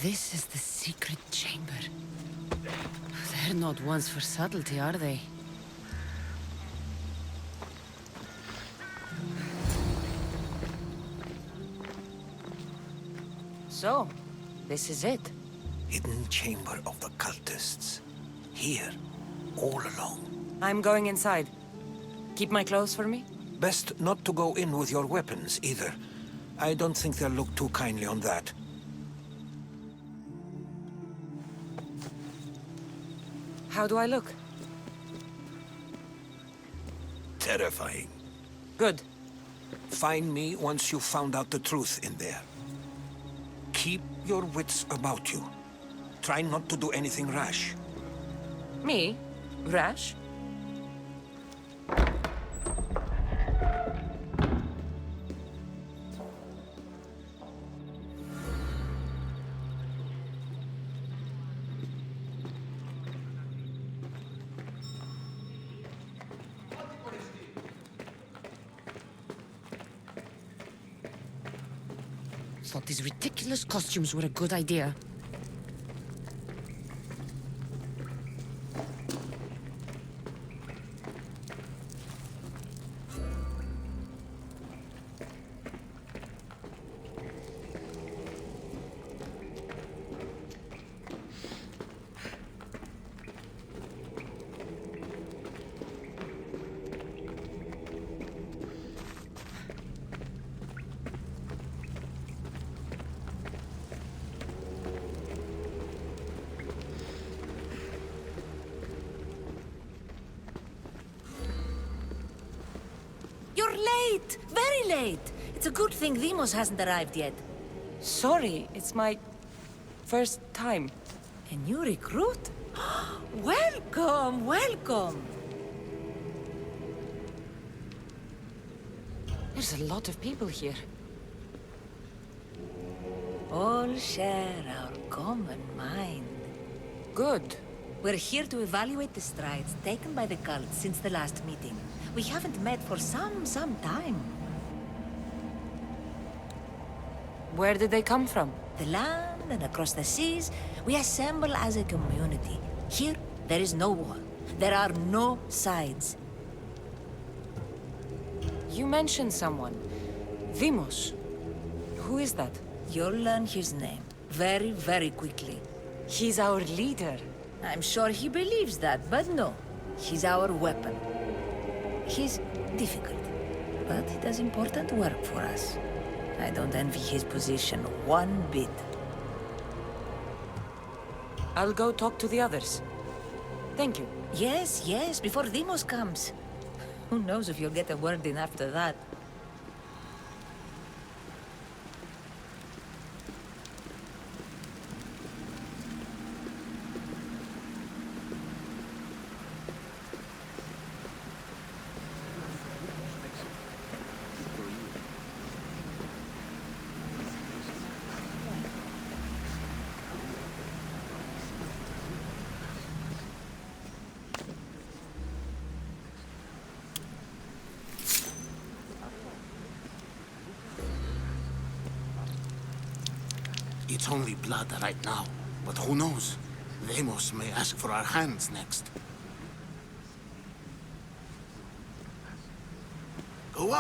this is the secret chamber. They're not ones for subtlety, are they? So, this is it. Hidden chamber of the cultists. Here, all along. I'm going inside. Keep my clothes for me? Best not to go in with your weapons, either. I don't think they'll look too kindly on that. How do I look? Terrifying. Good. Find me once you've found out the truth in there. Keep your wits about you. Try not to do anything rash. Me? Rash? Thought these ridiculous costumes were a good idea. You're late! Very late! It's a good thing Demos hasn't arrived yet. Sorry, it's my first time. A new recruit? Welcome, welcome! There's a lot of people here. All share our common mind. Good. We're here to evaluate the strides taken by the cult since the last meeting. We haven't met for some time. Where did they come from? The land and across the seas, we assemble as a community. Here, there is no war. There are no sides. You mentioned someone. Vimos. Who is that? You'll learn his name very quickly. He's our leader. I'm sure he believes that, but no. He's our weapon. He's difficult, but he does important work for us. I don't envy his position one bit. I'll go talk to the others. Thank you. Yes, before Demos comes. Who knows if you'll get a word in after that. It's only blood right now, but who knows? Demos may ask for our hands next. Go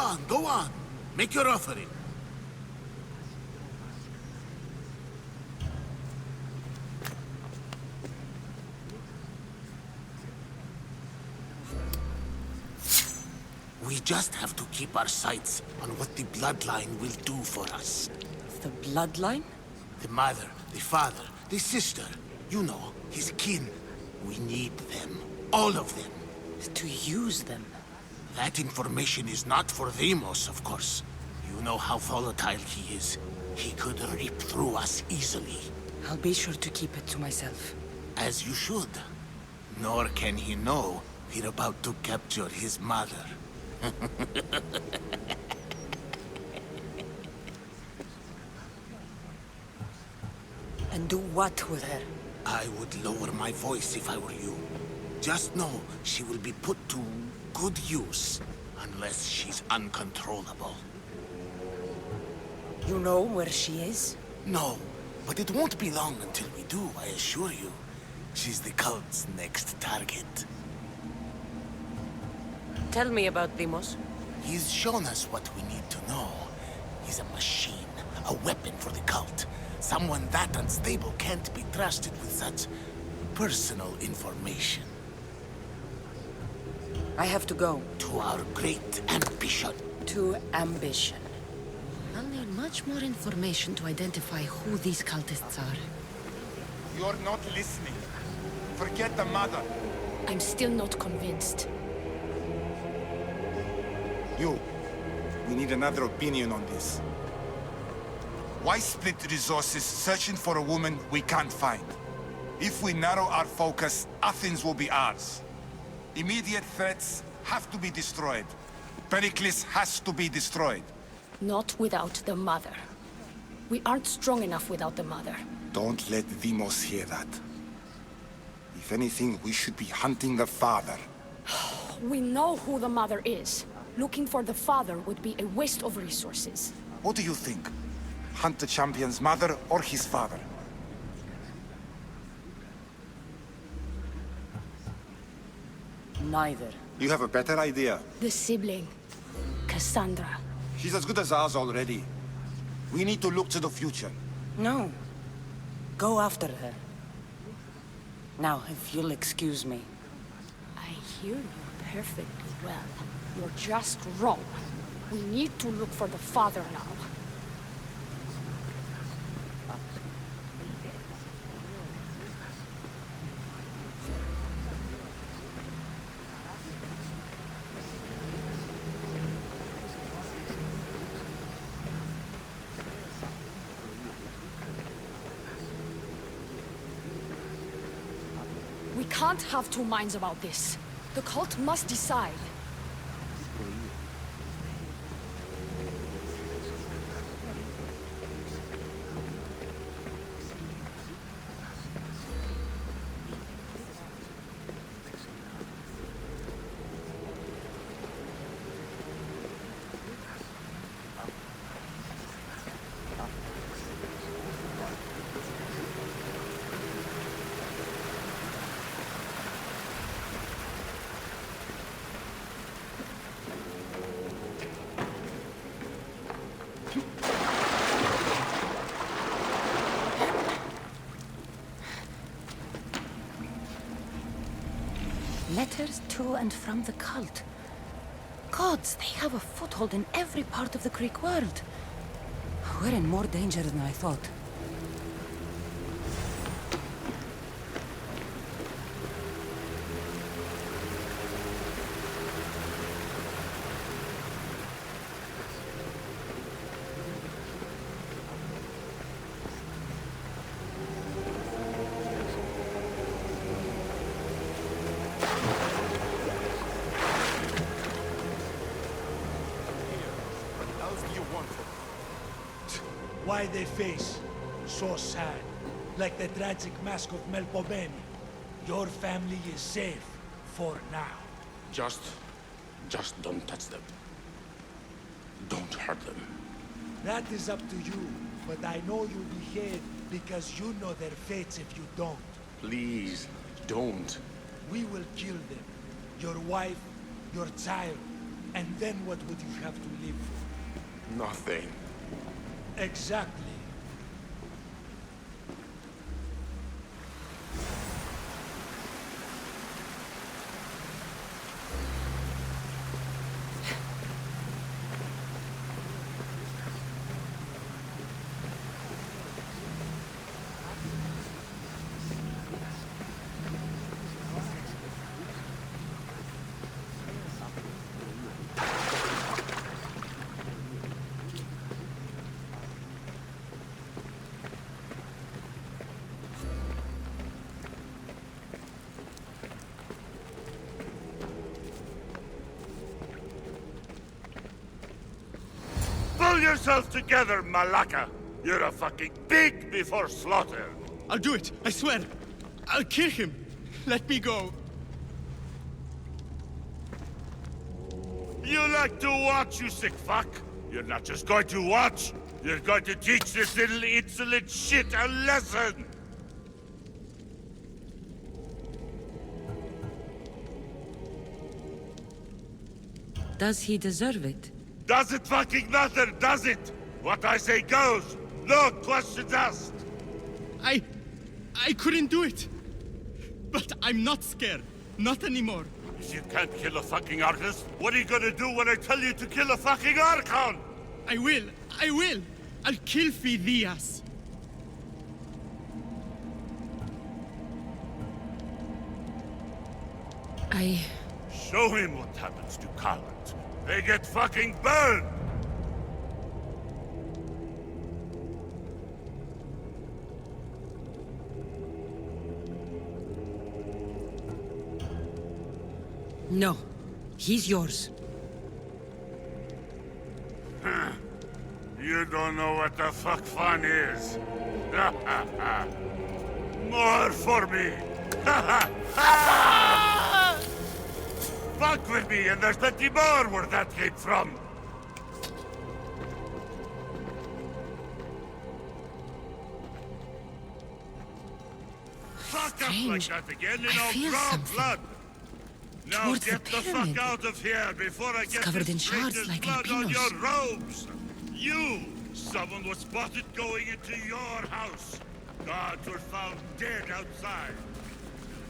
on! Make your offering. We just have to keep our sights on what the bloodline will do for us. The bloodline? The mother, the father, the sister. You know, his kin. We need them. All of them. To use them. That information is not for Demos, of course. You know how volatile he is. He could rip through us easily. I'll be sure to keep it to myself. As you should. Nor can he know we're about to capture his mother. And do what with her? I would lower my voice if I were you. Just know she will be put to good use, unless she's uncontrollable. You know where she is? No, But it won't be long until we do, I assure you. She's the cult's next target. Tell me about Demos. He's shown us what we need to know. He's a machine, a weapon for the cult. Someone that unstable can't be trusted with such personal information. I have to go. To our great ambition. To ambition. I'll need much more information to identify who these cultists are. You're not listening. Forget the mother. I'm still not convinced. You. We need another opinion on this. Why split resources searching for a woman we can't find? If we narrow our focus, Athens will be ours. Immediate threats have to be destroyed. Pericles has to be destroyed. Not without the mother. We aren't strong enough without the mother. Don't let Demos hear that. If anything, we should be hunting the father. We know who the mother is. Looking for the father would be a waste of resources. What do you think? Hunt the champion's mother or his father? Neither. You have a better idea. The sibling, Cassandra. She's as good as ours already. We need to look to the future. No. Go after her. Now, if you'll excuse me. I hear you perfectly well. You're just wrong. We need to look for the father now. We can't have two minds about this. The cult must decide. Letters to and from the cult. Gods, they have a foothold in every part of the Greek world. We're in more danger than I thought. Why they face so sad, like the tragic mask of Melpomene. Your family is safe for now. Just don't touch them. Don't hurt them. That is up to you, but I know you behave because you know their fates if you don't. Please, don't. We will kill them. Your wife, your child, and then what would you have to live for? Nothing. Exactly. Pull yourself together, Malaka! You're a fucking pig before slaughter! I'll do it, I swear. I'll kill him. Let me go. You like to watch, you sick fuck? You're not just going to watch, You're going to teach this little insolent shit a lesson! Does he deserve it? Does it fucking matter, does it? What I say goes. No questions asked. I couldn't do it. But I'm not scared. Not anymore. If you can't kill a fucking artist, what are you gonna do when I tell you to kill a fucking Archon? I will. I'll kill Phidias. Show him what happens to cowards. They get fucking burned! No. He's yours. You don't know what the fuck fun is. More for me! Fuck with me, and there's plenty more where that came from! Fuck up like Strange. that again in I our feel raw something. blood! Now Towards the get the pyramid. fuck out of here before I get covered this in shards stranger's like blood on albinos. your robes! You! Someone was spotted going into your house! Guards were found dead outside!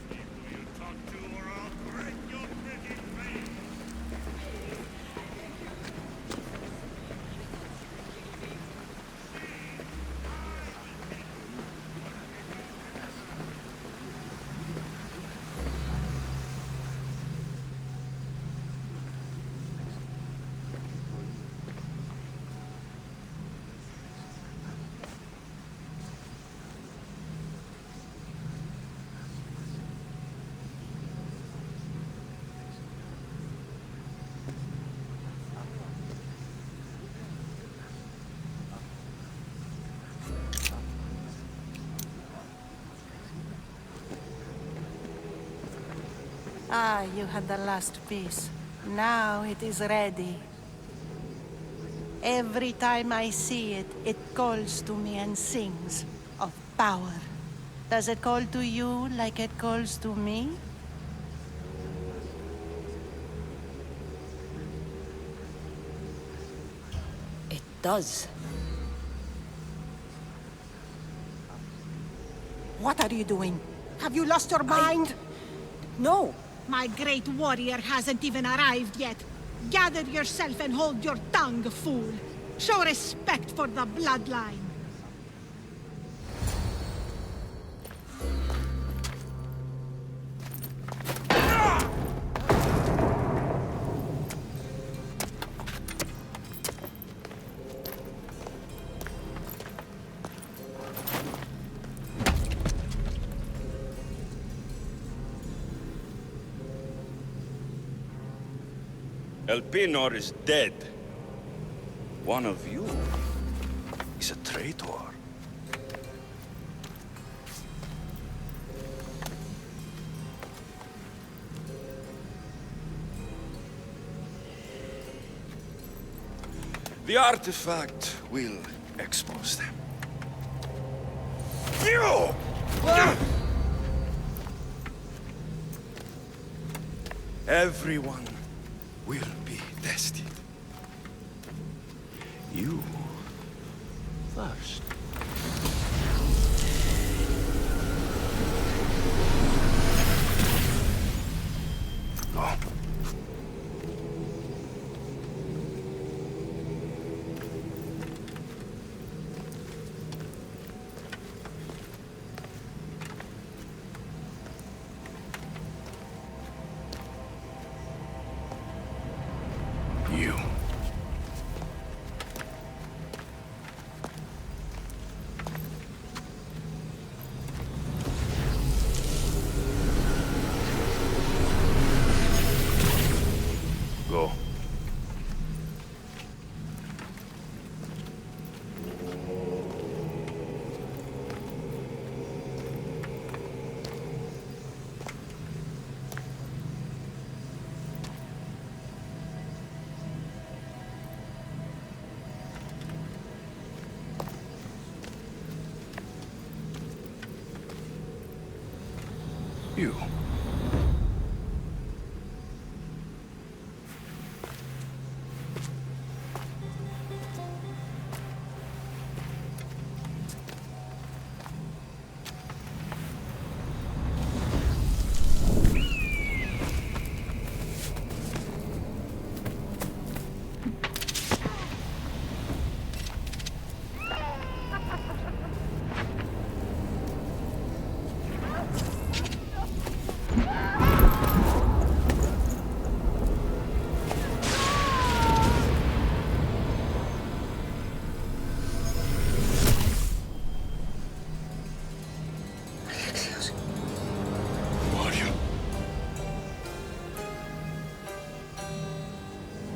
People you talk to or I'll break your pretty face! Ah, you had the last piece. Now it is ready. Every time I see it, it calls to me and sings of power. Does it call to you like it calls to me? It does. What are you doing? Have you lost your mind? No! My great warrior hasn't even arrived yet. Gather yourself and hold your tongue, fool. Show respect for the bloodline. Elpinor is dead. One of you is a traitor. The artifact will expose them. You! Everyone will be tested. You first. Go. You. You.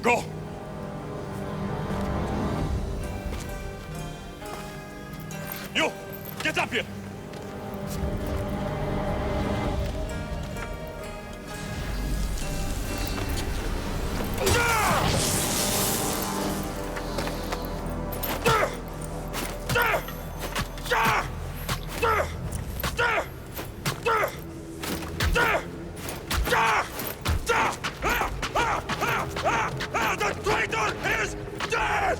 Go! You! Get up here! The traitor is dead!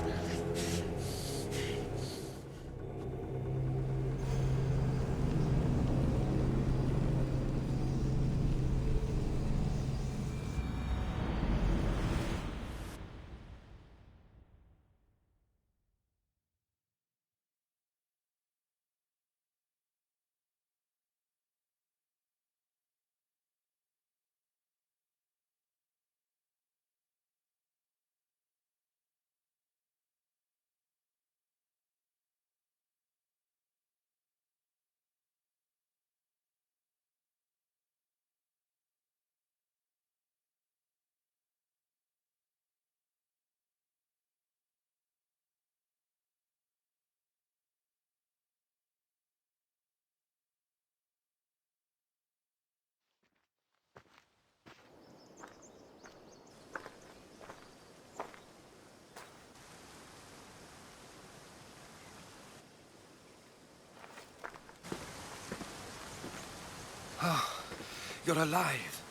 You're alive.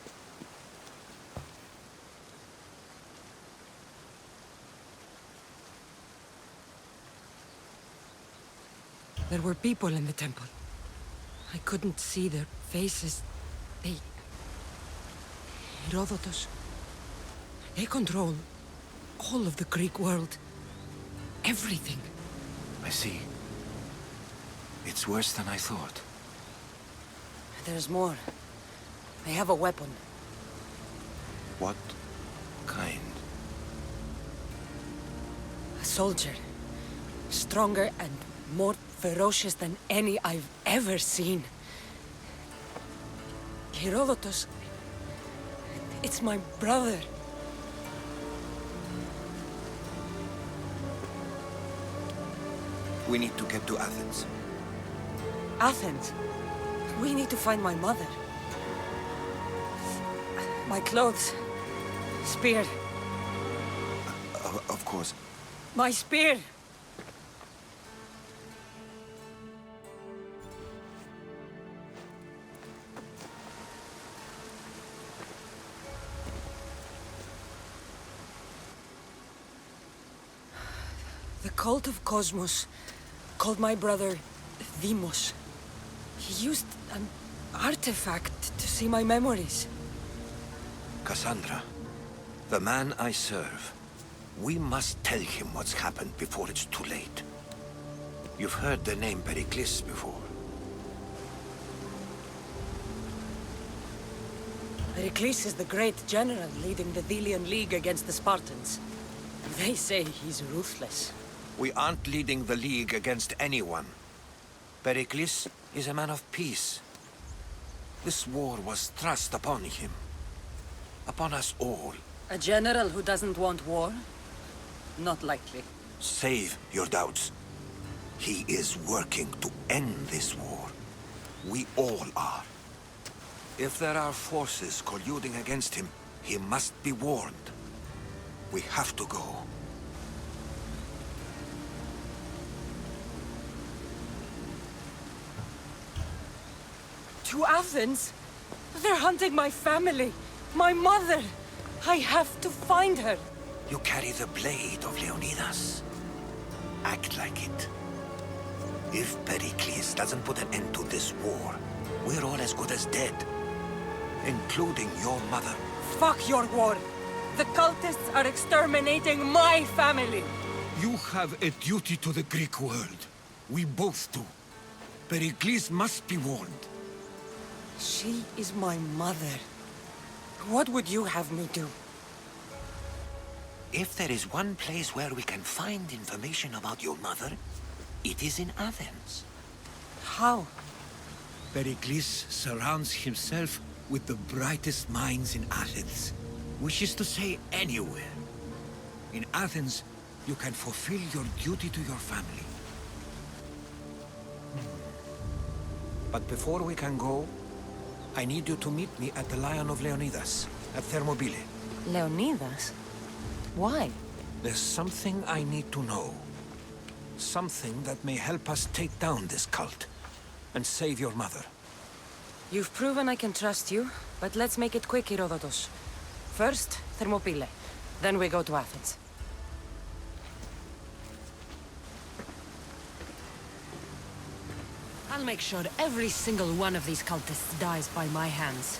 There were people in the temple. I couldn't see their faces. They... Herodotus. They control all of the Greek world. Everything. I see. It's worse than I thought. There's more. They have a weapon. What kind? A soldier. Stronger and more ferocious than any I've ever seen. Herodotus... It's my brother. We need to get to Athens. Athens? We need to find my mother. My clothes. Spear. Of course. My spear! The cult of Cosmos called my brother Deimos. He used an artifact to see my memories. Cassandra, the man I serve. We must tell him what's happened before it's too late. You've heard the name Pericles before. Pericles is the great general leading the Delian League against the Spartans. They say he's ruthless. We aren't leading the League against anyone. Pericles is a man of peace. This war was thrust upon him. Upon us all. A general who doesn't want war? Not likely. Save your doubts. He is working to end this war. We all are. If there are forces colluding against him, he must be warned. We have to go. To Athens? They're hunting my family. My mother. I have to find her. You carry the blade of Leonidas. Act like it. If Pericles doesn't put an end to this war, we're all as good as dead. Including your mother. Fuck your war. The cultists are exterminating my family. You have a duty to the Greek world. We both do. Pericles must be warned. She is my mother. What would you have me do? If there is one place where we can find information about your mother, it is in Athens. How? Pericles surrounds himself with the brightest minds in Athens. Which is to say, anywhere. In Athens, you can fulfill your duty to your family. But before we can go, I need you to meet me at the Lion of Leonidas, at Thermopylae. Leonidas? Why? There's something I need to know. Something that may help us take down this cult and save your mother. You've proven I can trust you, but let's make it quick, Herodotus. First, Thermopylae. Then we go to Athens. I'll make sure every single one of these cultists dies by my hands.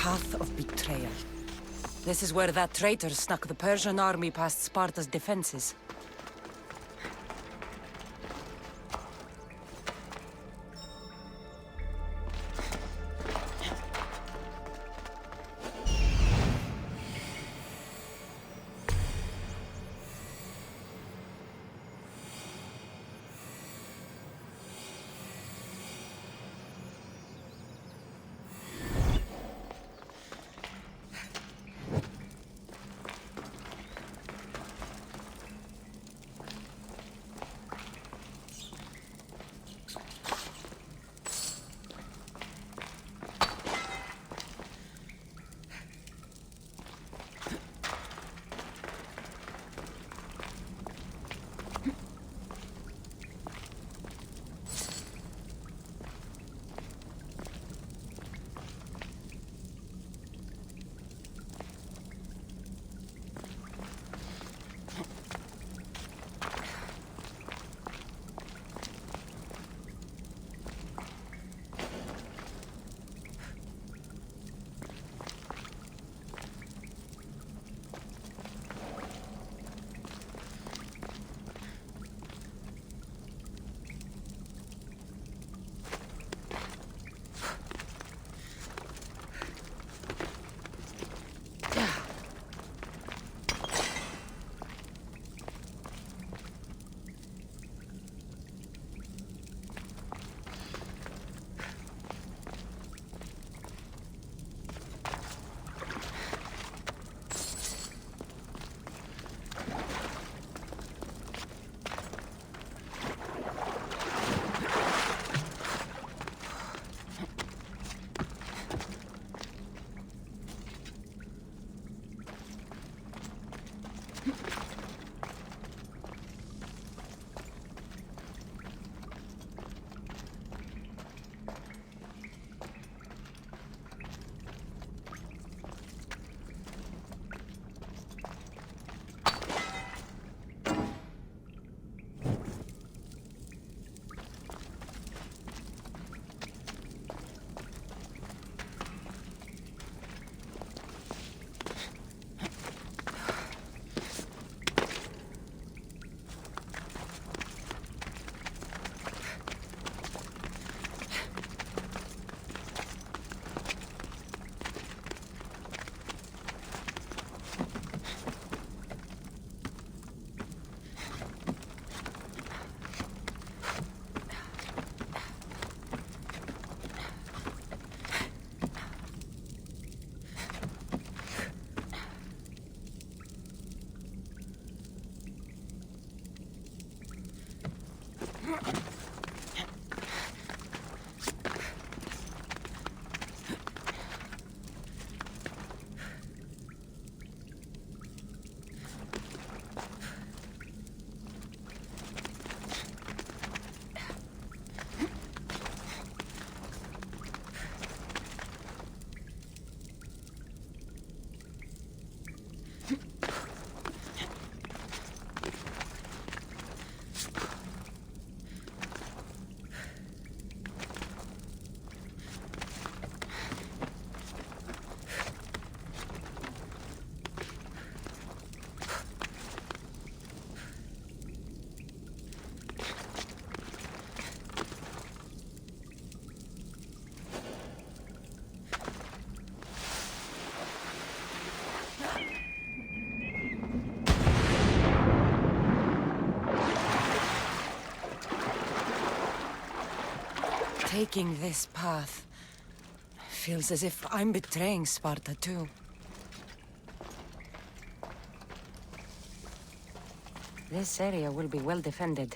Path of Betrayal. This is where that traitor snuck the Persian army past Sparta's defenses. taking this path. Feels as if I'm betraying Sparta too. This area will be well defended.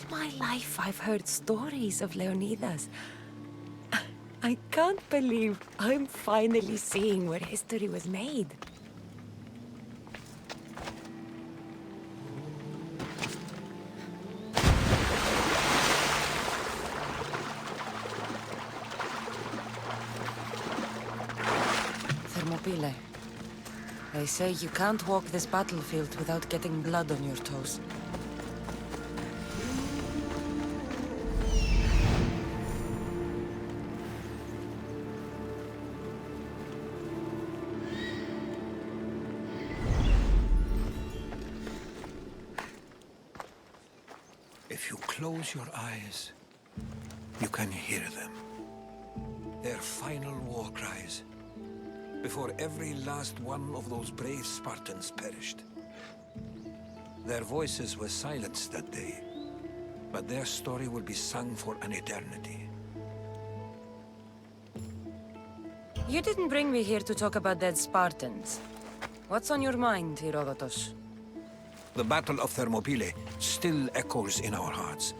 My life, I've heard stories of Leonidas. I can't believe I'm finally seeing where history was made. Thermopylae. They say you can't walk this battlefield without getting blood on your toes. If you close your eyes You can hear them. Their final war cries, before every last one of those brave Spartans perished. Their voices were silenced that day, but their story will be sung for an eternity. You didn't bring me here to talk about dead Spartans. What's on your mind, Herodotus? The Battle of Thermopylae still echoes in our hearts.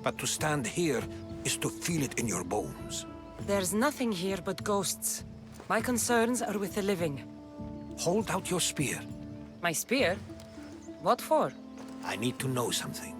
But to stand here is to feel it in your bones. There's nothing here but ghosts. My concerns are with the living. Hold out your spear. My spear? What for? I need to know something.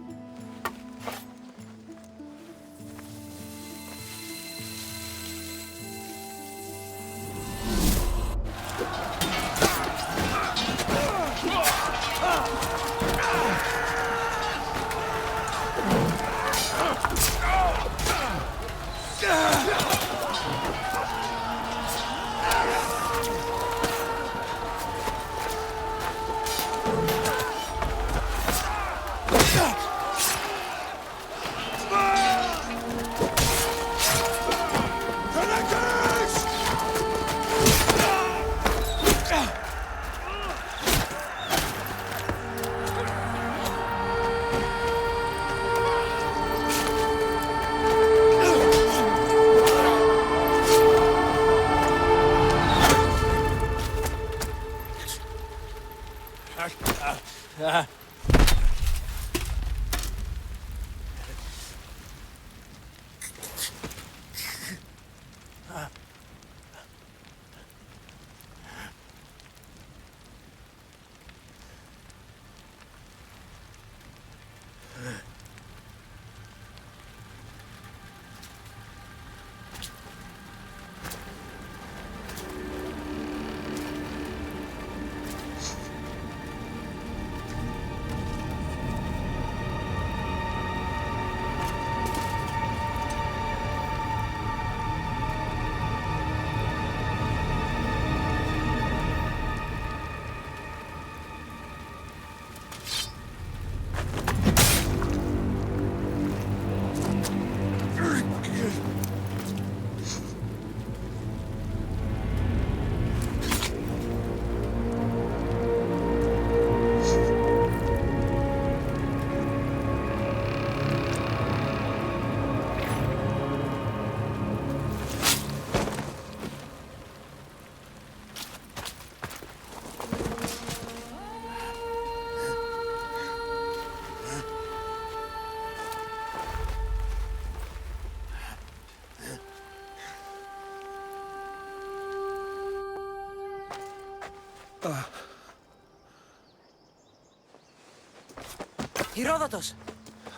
Herodotus!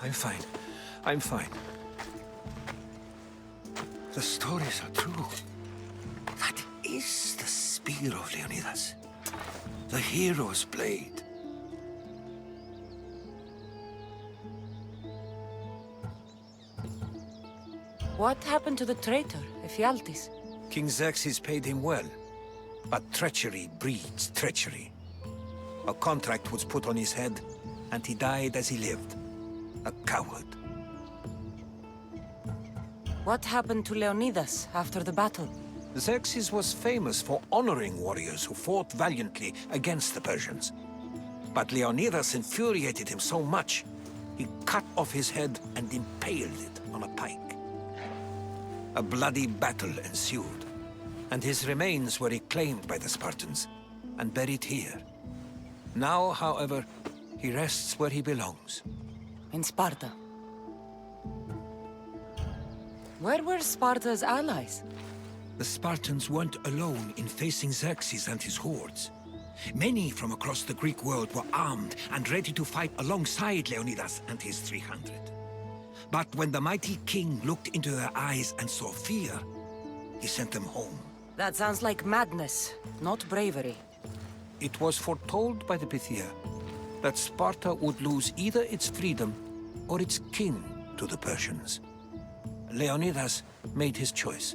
I'm fine. I'm fine. The stories are true. That is the spear of Leonidas. The hero's blade. What happened to the traitor, Ephialtes? King Xerxes paid him well, but treachery breeds treachery. A contract was put on his head, and he died as he lived. A coward. What happened to Leonidas after the battle? Xerxes was famous for honoring warriors who fought valiantly against the Persians. But Leonidas infuriated him so much, he cut off his head and impaled it on a pike. A bloody battle ensued, and his remains were reclaimed by the Spartans and buried here. Now, however, he rests where he belongs. In Sparta. Where were Sparta's allies? The Spartans weren't alone in facing Xerxes and his hordes. Many from across the Greek world were armed and ready to fight alongside Leonidas and his 300. But when the mighty king looked into their eyes and saw fear, he sent them home. That sounds like madness, not bravery. It was foretold by the Pythia that Sparta would lose either its freedom or its king to the Persians. Leonidas made his choice.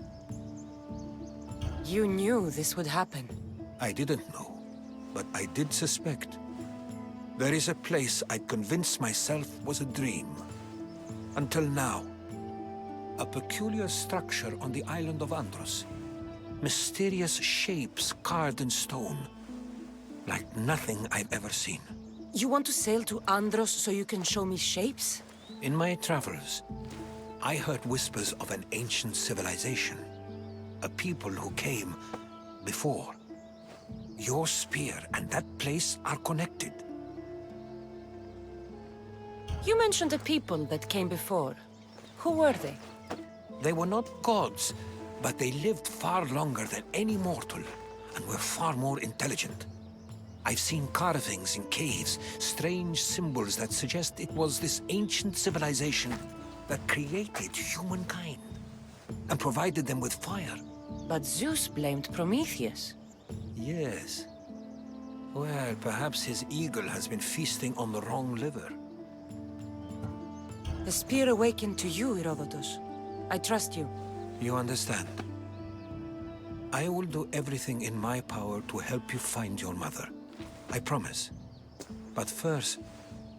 You knew this would happen. I didn't know, but I did suspect. There is a place I'd convinced myself was a dream. Until now. A peculiar structure on the island of Andros. Mysterious shapes carved in stone. Like nothing I've ever seen. You want to sail to Andros so you can show me shapes? In my travels, I heard whispers of an ancient civilization. A people who came before. Your spear and that place are connected. You mentioned a people that came before. Who were they? They were not gods, but they lived far longer than any mortal, and were far more intelligent. I've seen carvings in caves, strange symbols that suggest it was this ancient civilization that created humankind, and provided them with fire. But Zeus blamed Prometheus. Yes. Well, perhaps his eagle has been feasting on the wrong liver. The spear awakened to you, Herodotus. I trust you. You understand. I will do everything in my power to help you find your mother. I promise. But first,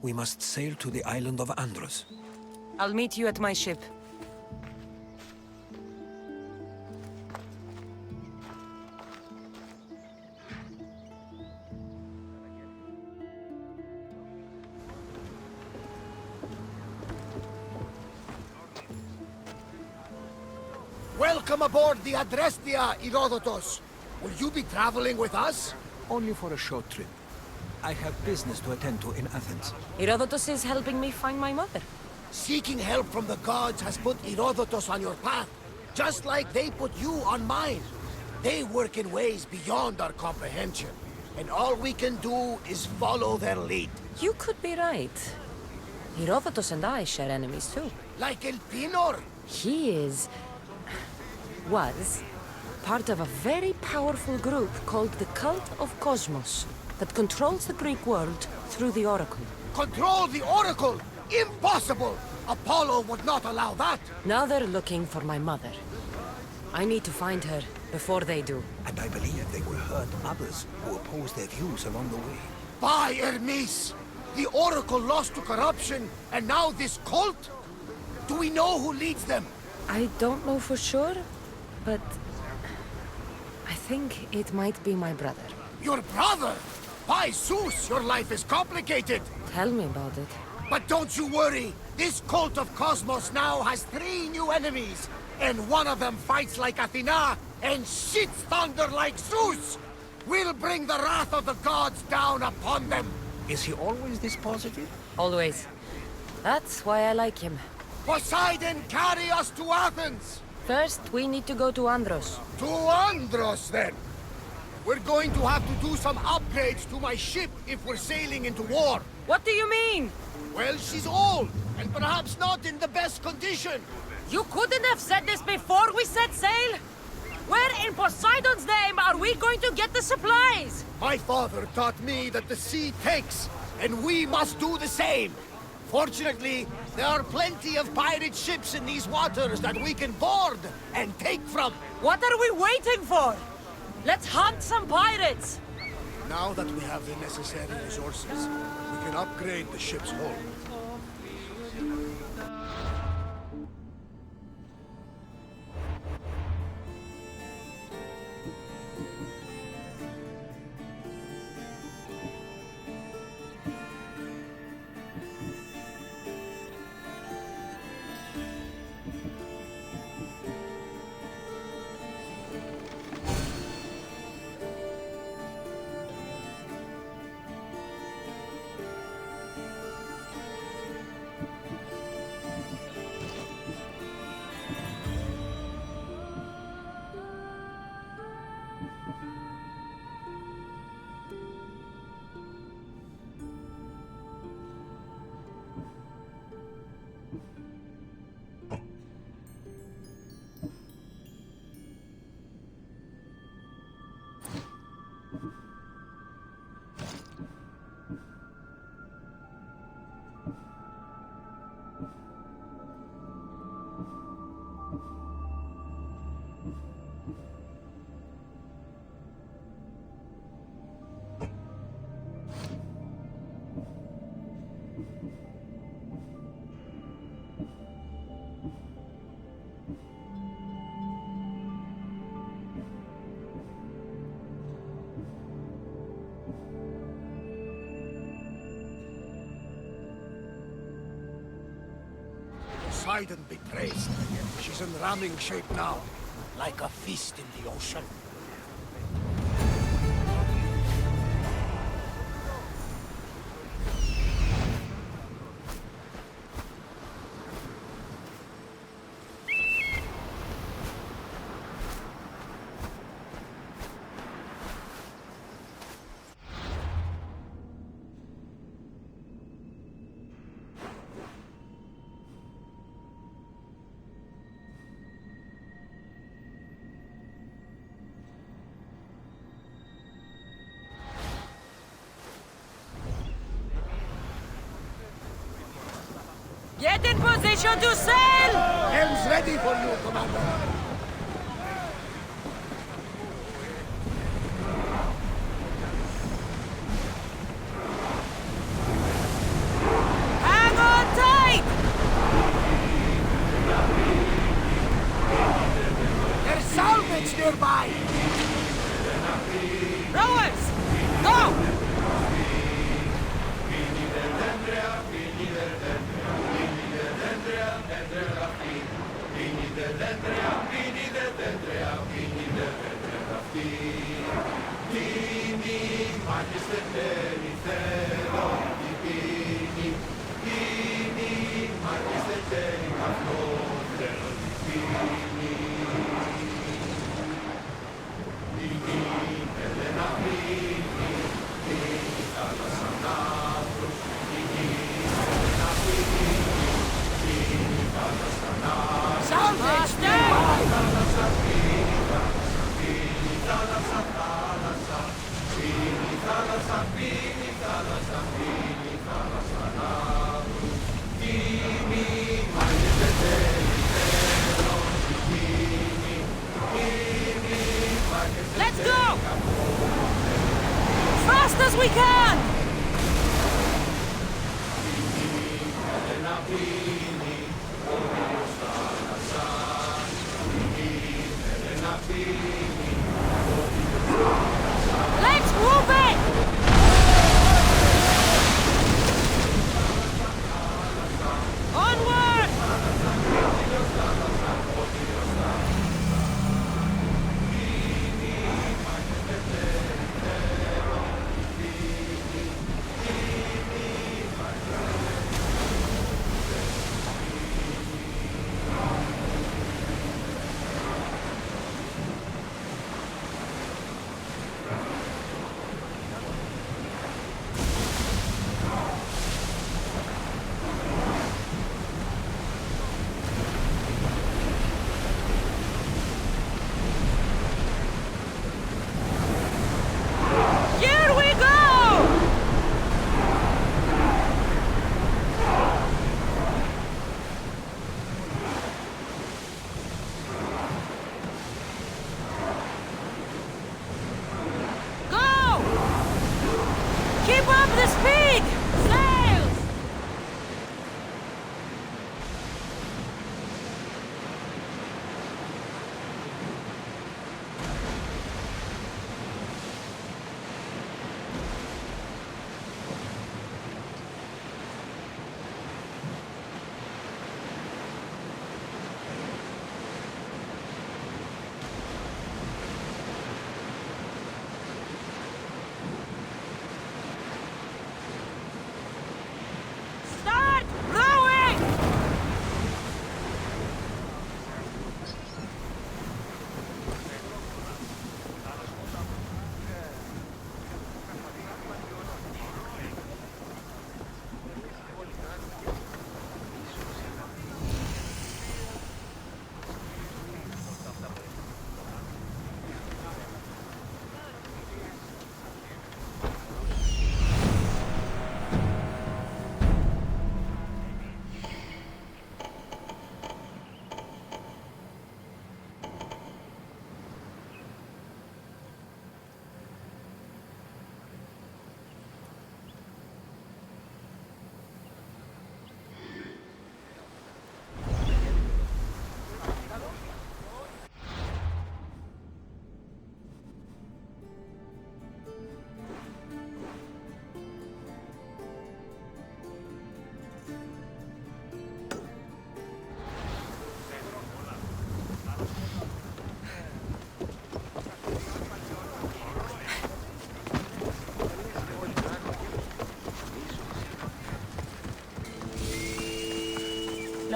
we must sail to the island of Andros. I'll meet you at my ship. Welcome aboard the Adrestia, Herodotus. Will you be traveling with us? Only for a short trip. I have business to attend to in Athens. Herodotus is helping me find my mother. Seeking help from the gods has put Herodotus on your path, just like they put you on mine. They work in ways beyond our comprehension, and all we can do is follow their lead. You could be right. Herodotus and I share enemies too. Like El Pinor? He was part of a very powerful group called the Cult of Cosmos that controls the Greek world through the Oracle. Control the Oracle? Impossible! Apollo would not allow that! Now they're looking for my mother. I need to find her before they do. And I believe they will hurt others who oppose their views along the way. By Hermes! The Oracle lost to corruption, and now this cult? Do we know who leads them? I don't know for sure, but I think it might be my brother. Your brother? By Zeus, your life is complicated! Tell me about it. But don't you worry! This cult of Cosmos now has 3 new enemies, and one of them fights like Athena and shits thunder like Zeus! We'll bring the wrath of the gods down upon them! Is he always this positive? Always. That's why I like him. Poseidon, carry us to Athens! First, we need to go to Andros. To Andros, then! We're going to have to do some upgrades to my ship if we're sailing into war. What do you mean? Well, she's old, and perhaps not in the best condition. You couldn't have said this before we set sail? Where in Poseidon's name are we going to get the supplies? My father taught me that the sea takes, and we must do the same. Fortunately, there are plenty of pirate ships in these waters that we can board and take from. What are we waiting for? Let's hunt some pirates! Now that we have the necessary resources, we can upgrade the ship's hull. Poseidon be praised. She's in ramming shape now, like a feast in the ocean. Get in position to sail! Helm's ready for you, Commander. Hang on tight! There's salvage nearby! Rowers! Go! Salvage nearby!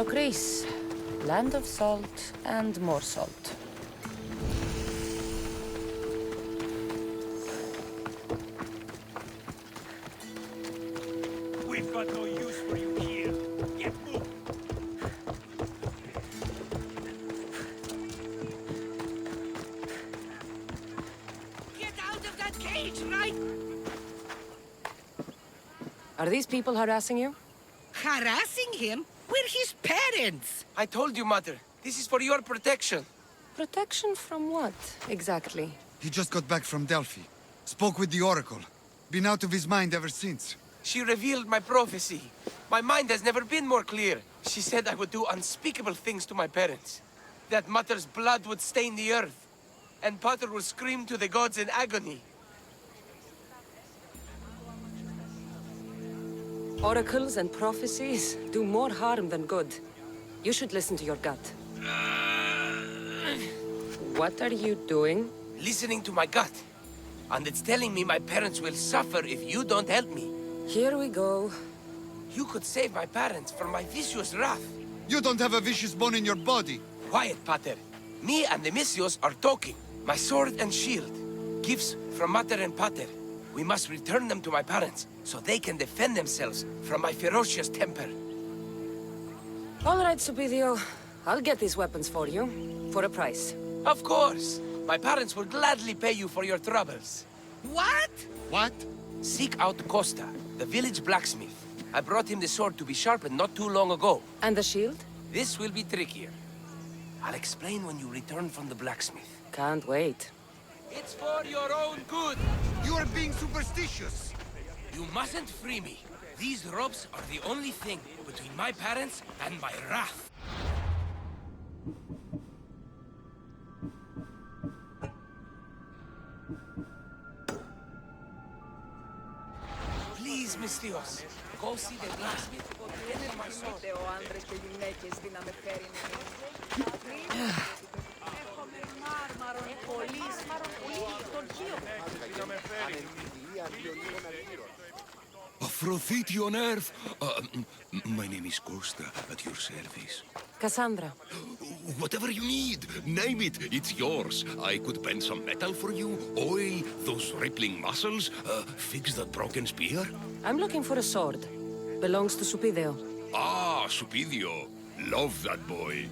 Locris, land of salt and more salt. We've got no use for you here. Get moving. Get out of that cage, right? Are these people harassing you? Harassing him? We're his parents! I told you, Mother. This is for your protection. Protection from what, exactly? He just got back from Delphi. Spoke with the Oracle. Been out of his mind ever since. She revealed my prophecy. My mind has never been more clear. She said I would do unspeakable things to my parents. That Mother's blood would stain the earth. And Pater would scream to the gods in agony. Oracles and prophecies do more harm than good. You should listen to your gut. What are you doing? Listening to my gut. And it's telling me my parents will suffer if you don't help me. Here we go. You could save my parents from my vicious wrath. You don't have a vicious bone in your body. Quiet, Pater. Me and the Misios are talking. My sword and shield. Gifts from Mater and Pater. We must return them to my parents, so they can defend themselves from my ferocious temper. All right, Supidio. I'll get these weapons for you, for a price. Of course. My parents will gladly pay you for your troubles. What? What? Seek out Costa, the village blacksmith. I brought him the sword to be sharpened not too long ago. And the shield? This will be trickier. I'll explain when you return from the blacksmith. Can't wait. It's for your own good. You are being superstitious. You mustn't free me. These ropes are the only thing between my parents and my wrath. Please, Mistios, go see the blacksmith. Get my sword. Aphrodite on Earth. My name is Costa, at your service. Cassandra. Whatever you need, name it, it's yours. I could bend some metal for you, oil those rippling muscles, fix that broken spear. I'm looking for a sword. Belongs to Supidio. Ah, Supidio. Love that boy.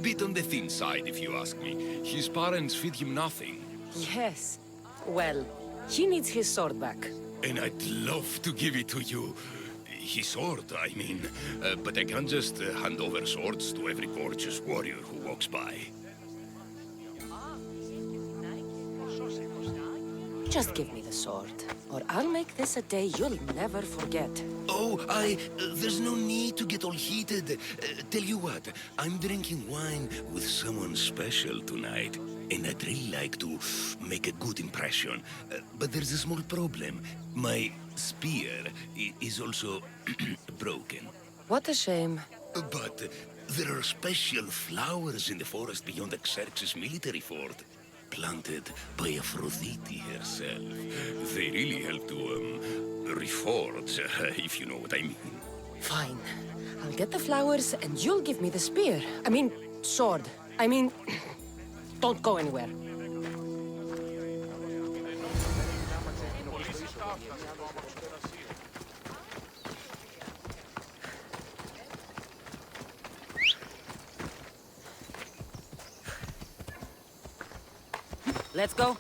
Bit on the thin side, if you ask me. His parents feed him nothing. Yes. Well, he needs his sword back. And I'd love to give it to you. His sword, I mean. But I can't just hand over swords to every gorgeous warrior who walks by. Just give me the sword, or I'll make this a day you'll never forget. Oh, there's no need to get all heated. Tell you what, I'm drinking wine with someone special tonight. And I'd really like to make a good impression. But there's a small problem. My spear is also broken. What a shame. But there are special flowers in the forest beyond Xerxes' military fort. Planted by Aphrodite herself. They really help to, reforge, if you know what I mean. Fine. I'll get the flowers and you'll give me the spear. I mean, sword. I mean, don't go anywhere. Let's go.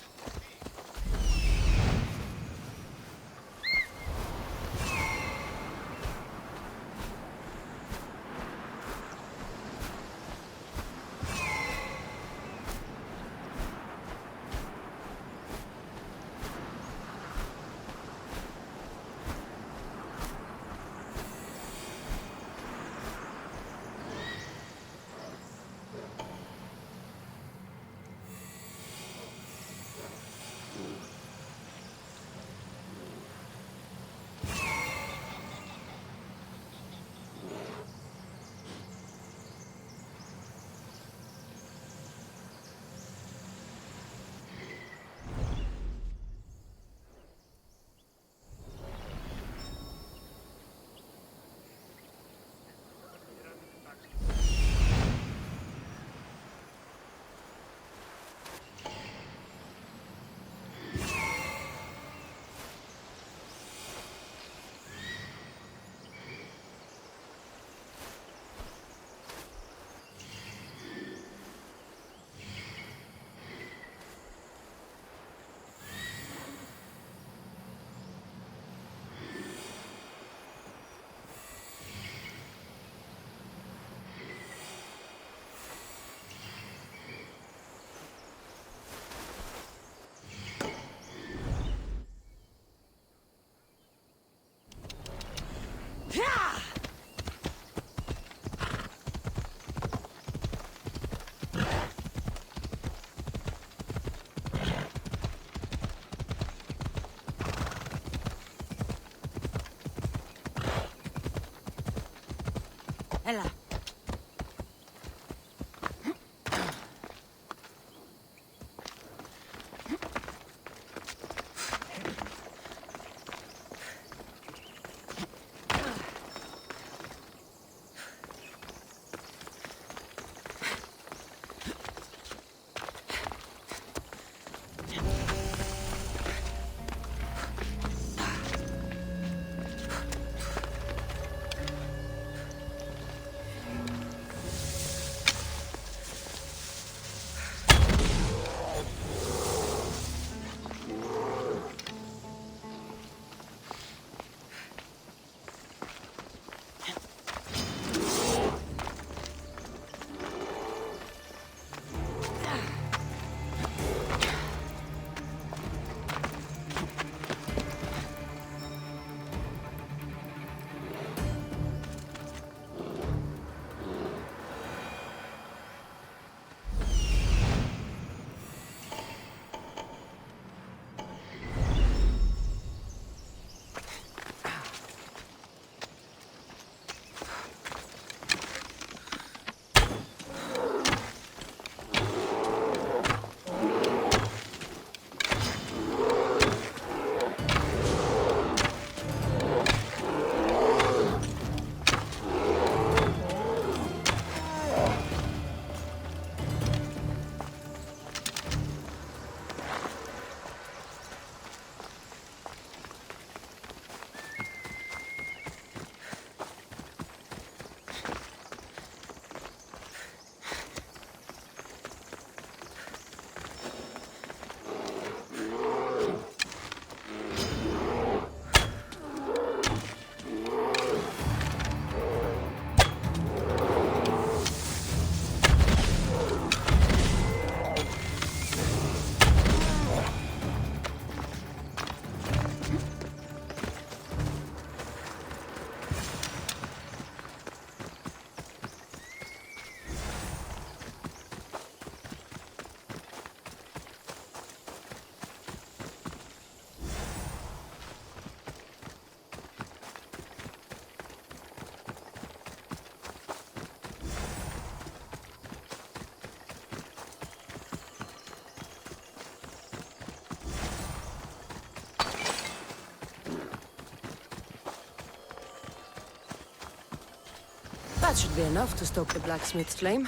That should be enough to stoke the blacksmith's flame.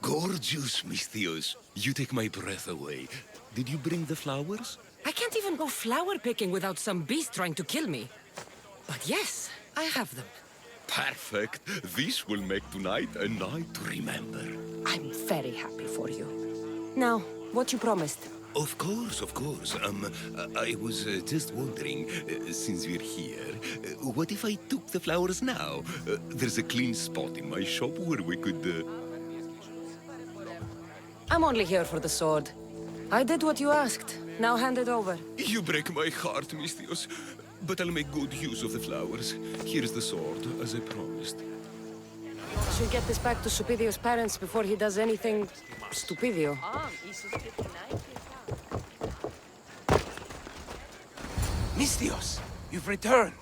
Gorgeous, Misthios. You take my breath away. Did you bring the flowers? I can't even go flower picking without some beast trying to kill me. But yes, I have them. Perfect. This will make tonight a night to remember. I'm very happy for you. Now, what you promised? Of course, of course. I was just wondering, since we're here, what if I took the flowers now? There's a clean spot in my shop where we could... I'm only here for the sword. I did what you asked. Now hand it over. You break my heart, Misthios. But I'll make good use of the flowers. Here's the sword, as I promised. Should get this back to Supidio's parents before he does anything... stupidio. Misthios, you've returned.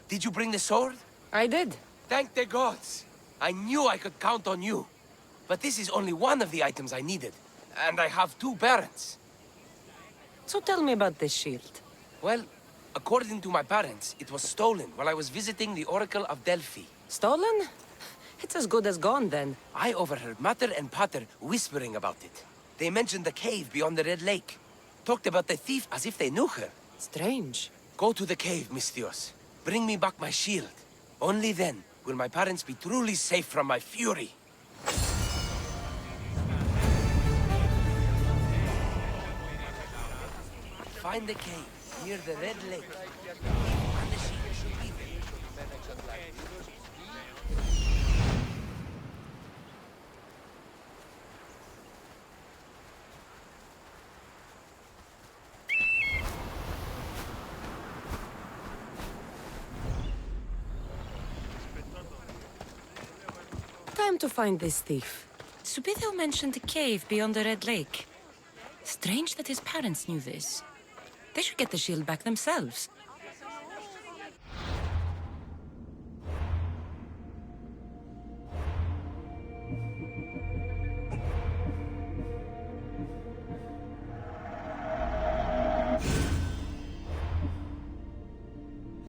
Did you bring the sword? I did. Thank the gods. I knew I could count on you. But this is only one of the items I needed. And I have 2 parents. So tell me about this shield. Well, according to my parents, it was stolen while I was visiting the Oracle of Delphi. Stolen? It's as good as gone, then. I overheard Mater and Pater whispering about it. They mentioned the cave beyond the Red Lake. Talked about the thief as if they knew her. Strange. Go to the cave, Misthios. Bring me back my shield. Only then will my parents be truly safe from my fury. Find the cave near the Red Lake. And the shield should be there. Time to find this thief. Subidio mentioned a cave beyond the Red Lake. Strange that his parents knew this. They should get the shield back themselves.